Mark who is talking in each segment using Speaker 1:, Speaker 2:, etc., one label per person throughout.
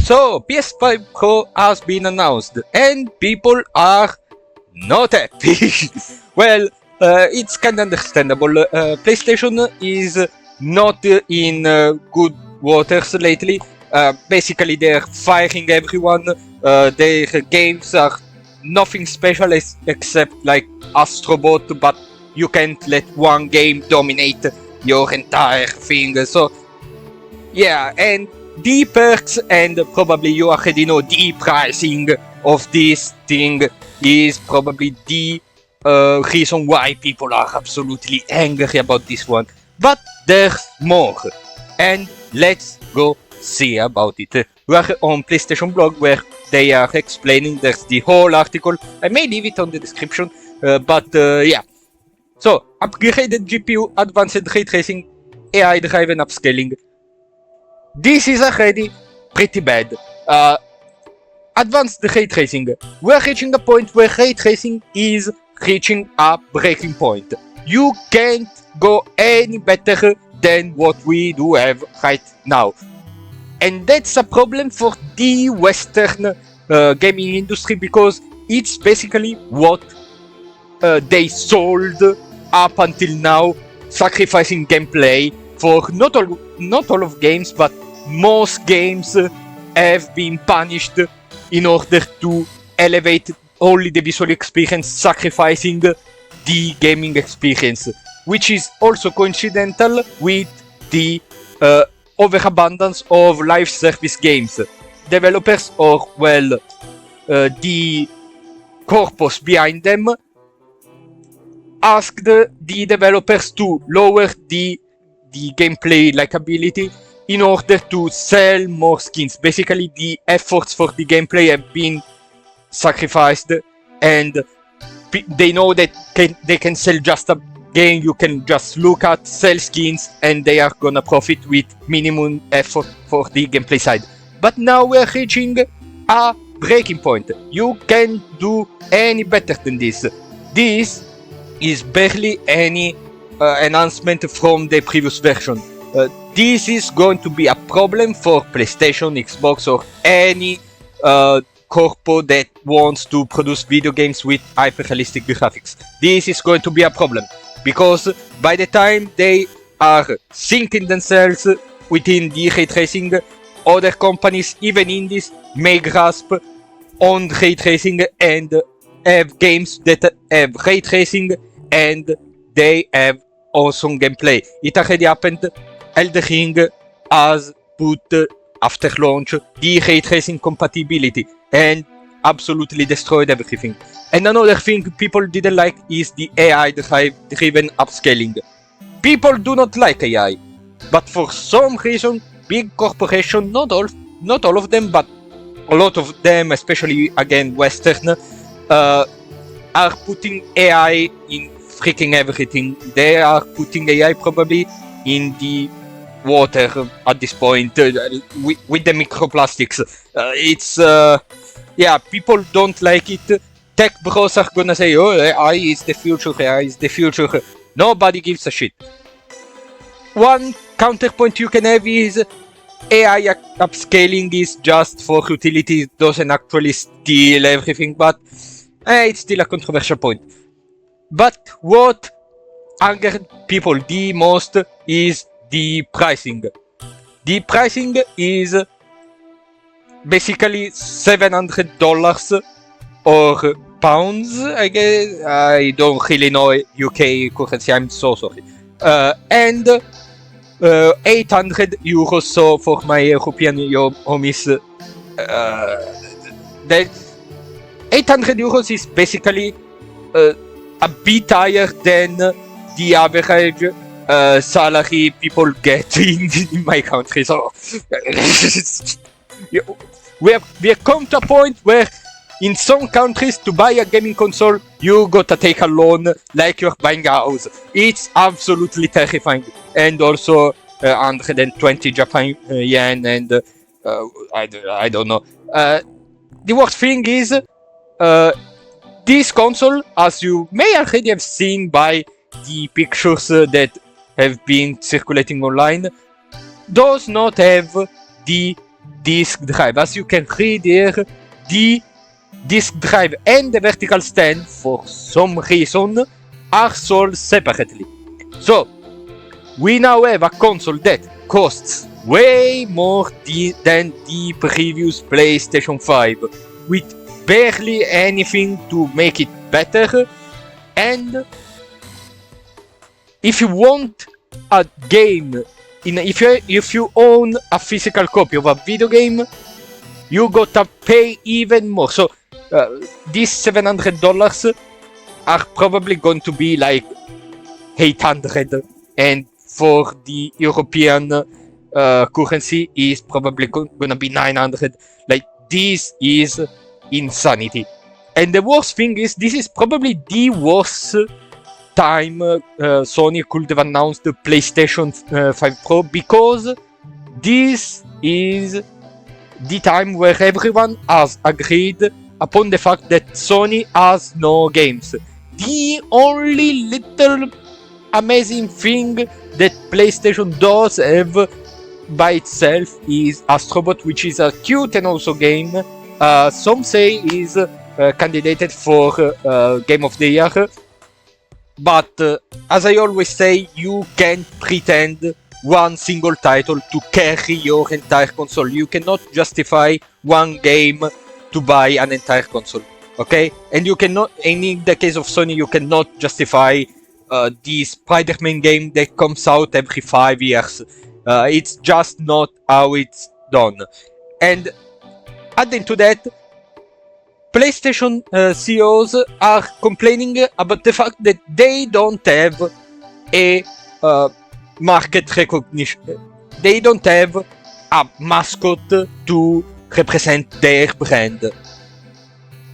Speaker 1: So, PS5 Pro has been announced, and people are not happy. Well, it's kind of understandable. PlayStation is not in good waters lately. Basically, they're firing everyone. Their games are nothing special except like Astrobot, but you can't let one game dominate your entire thing. So, yeah, and the perks, and probably you already know the pricing of this thing is probably the reason why people are absolutely angry about this one. But there's more, and let's go see about it. We are on PlayStation blog where they are explaining. There's the whole article. I may leave it on the description, but yeah. So, upgraded GPU, advanced ray tracing, AI-driven upscaling. This is already pretty bad. Advanced ray tracing. We're reaching a point where ray tracing is reaching a breaking point. You can't go any better than what we do have right now. And that's a problem for the Western gaming industry because it's basically what they sold up until now, sacrificing gameplay for not all of games, but most games have been punished in order to elevate only the visual experience, sacrificing the gaming experience, which is also coincidental with the overabundance of live service games. Developers, or well, the corpus behind them, asked the developers to lower the gameplay likability in order to sell more skins. Basically, the efforts for the gameplay have been sacrificed, and they know that they can sell just a game you can just look at, sell skins, and they are gonna profit with minimum effort for the gameplay side. But now we're reaching a breaking point. You can't do any better than this. This is barely any enhancement from the previous version. This is going to be a problem for PlayStation, Xbox, or any corpo that wants to produce video games with hyper-realistic graphics. This is going to be a problem, because by the time they are sinking themselves within the ray tracing, other companies, even indies, may grasp on ray tracing and have games that have ray tracing and they have awesome gameplay. It already happened. Elden Ring has put, after launch, the ray tracing compatibility and absolutely destroyed everything. And another thing people didn't like is the AI-driven upscaling. People do not like AI, but for some reason, big corporations, not all of them, but a lot of them, especially again Western, are putting AI in freaking everything. They are putting AI probably in the water at this point with the microplastics. It's yeah, people don't like it. Tech bros are gonna say, oh, AI is the future, AI is the future. Nobody gives a shit. One counterpoint you can have is AI upscaling is just for utility, it doesn't actually steal everything, but it's still a controversial point. But what angered people the most is the pricing. The pricing is basically $700 or pounds, I guess. I don't really know UK currency, I'm so sorry. And 800 euros, so for my European homies, that 800 euros is basically a bit higher than the average salary people get in my country. So we have come to a point where in some countries to buy a gaming console you gotta take a loan like you're buying a house. It's absolutely terrifying. And also 120 Japan yen, and I don't know. The worst thing is this console, as you may already have seen by the pictures that have been circulating online, does not have the disk drive. As you can read here, the disk drive and the vertical stand, for some reason, are sold separately. So, we now have a console that costs way more than the previous PlayStation 5, with barely anything to make it better, and if you want a game, if you own a physical copy of a video game, you gotta pay even more. So these $700 are probably going to be like 800, and for the European currency is probably gonna be 900. Like, this is insanity. And the worst thing is, this is probably the worst time Sony could have announced the PlayStation 5 Pro, because this is the time where everyone has agreed upon the fact that Sony has no games. The only little amazing thing that PlayStation does have by itself is Astrobot, which is a cute and also game. Some say is candidated for Game of the Year. But as I always say, you can't pretend one single title to carry your entire console. You cannot justify one game to buy an entire console, okay? And you cannot, and in the case of Sony, you cannot justify the Spider-Man game that comes out every 5 years. It's just not how it's done. And adding to that, PlayStation CEOs are complaining about the fact that they don't have a market recognition. They don't have a mascot to represent their brand.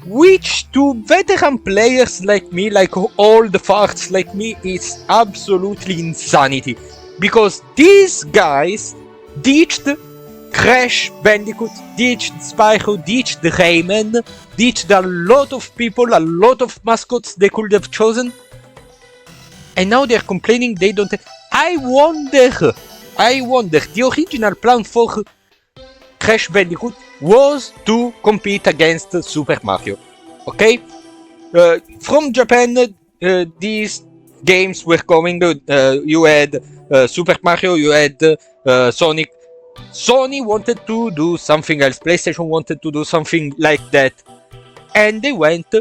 Speaker 1: Which to veteran players like me, like old farts like me, is absolutely insanity. Because these guys ditched Crash Bandicoot, ditched Spyro, ditched Rayman, ditched a lot of people, a lot of mascots they could have chosen, and now they're complaining they don't have. I wonder, the original plan for Crash Bandicoot was to compete against Super Mario, okay? From Japan, these games were coming, you had Super Mario, you had Sonic. Sony wanted to do something else, PlayStation wanted to do something like that, and they went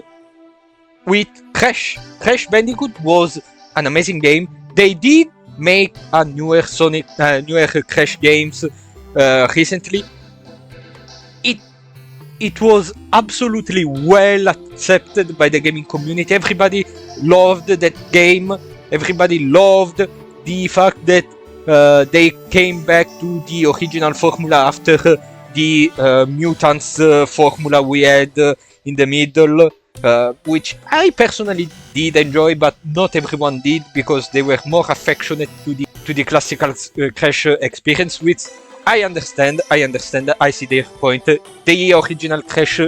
Speaker 1: with Crash. Crash Bandicoot was an amazing game. They did make a newer Crash games recently. It was absolutely well accepted by the gaming community. Everybody loved that game. Everybody loved the fact that they came back to the original formula after the Mutants formula we had in the middle, which I personally did enjoy, but not everyone did, because they were more affectionate to the classical Crash experience, which I understand, I see their point. The original Crash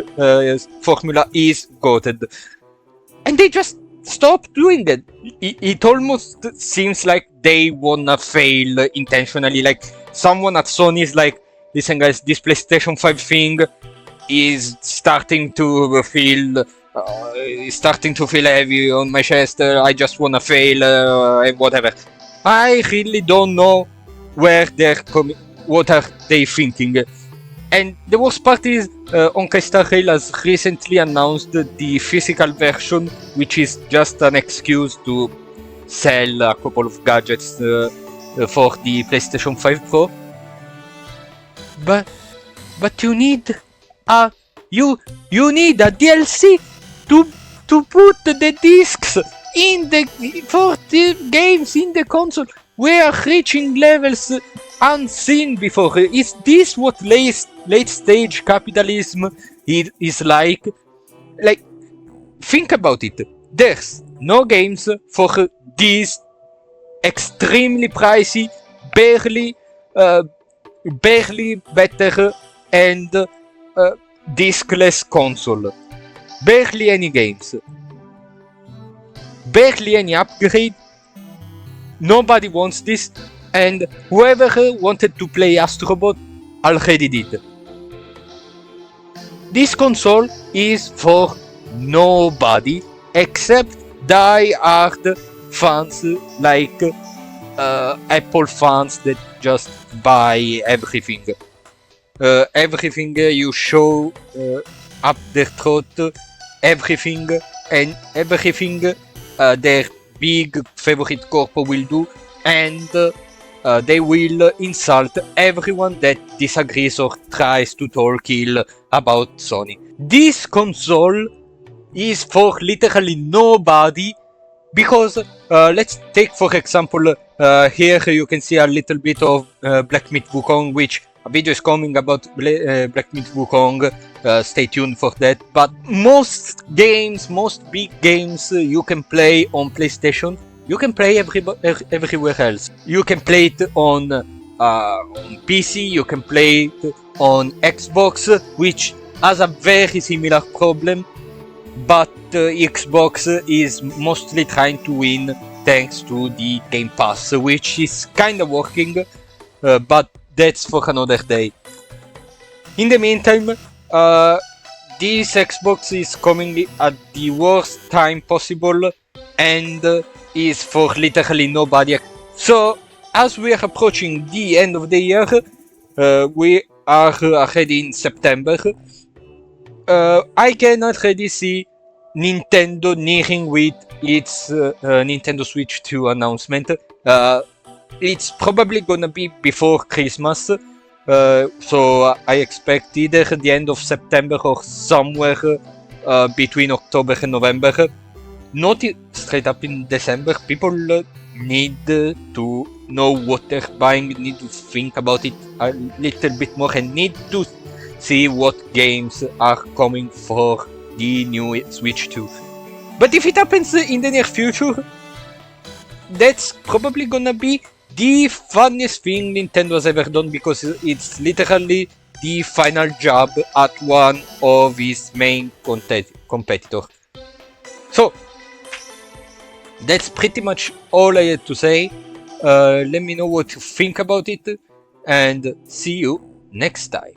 Speaker 1: formula is goated. And they just stopped doing it. It almost seems like they wanna fail intentionally. Like, someone at Sony is like, listen guys, this PlayStation 5 thing is starting to feel heavy on my chest. I just wanna fail and whatever. I really don't know where they're what are they thinking. And the worst part is, Star Rail has recently announced the physical version, which is just an excuse to sell a couple of gadgets for the PlayStation 5 Pro. But you need a need a DLC to put the discs in for the games in the console. We are reaching levels unseen before. Is this what late stage capitalism is like? Like, think about it. There's no games for these extremely pricey, barely better and diskless console. Barely any games. Barely any upgrade. Nobody wants this, and whoever wanted to play Astrobot already did. This console is for nobody except die-hard fans like Apple fans that just buy everything. Everything you show up their throat, everything and everything their big favorite corpo will do, and they will insult everyone that disagrees or tries to talk ill about Sony. This console is for literally nobody, because let's take for example, here you can see a little bit of Black Myth Wukong, which a video is coming about Black Myth Wukong, stay tuned for that. But most games, most big games you can play on PlayStation, you can play everywhere else. You can play it on PC, you can play it on Xbox, which has a very similar problem, but Xbox is mostly trying to win thanks to the Game Pass, which is kinda working, but that's for another day. In the meantime, this Xbox is coming at the worst time possible and is for literally nobody. So, as we are approaching the end of the year, we are already in September. I can already see Nintendo nearing with its Nintendo Switch 2 announcement. It's probably gonna be before Christmas, so I expect either the end of September or somewhere between October and November. Not straight up in December. People need to know what they're buying, need to think about it a little bit more, and need to see what games are coming for the new Switch 2. But if it happens in the near future, that's probably gonna be the funniest thing Nintendo has ever done, because it's literally the final jab at one of his main competitors. So, that's pretty much all I had to say. Let me know what you think about it, and see you next time.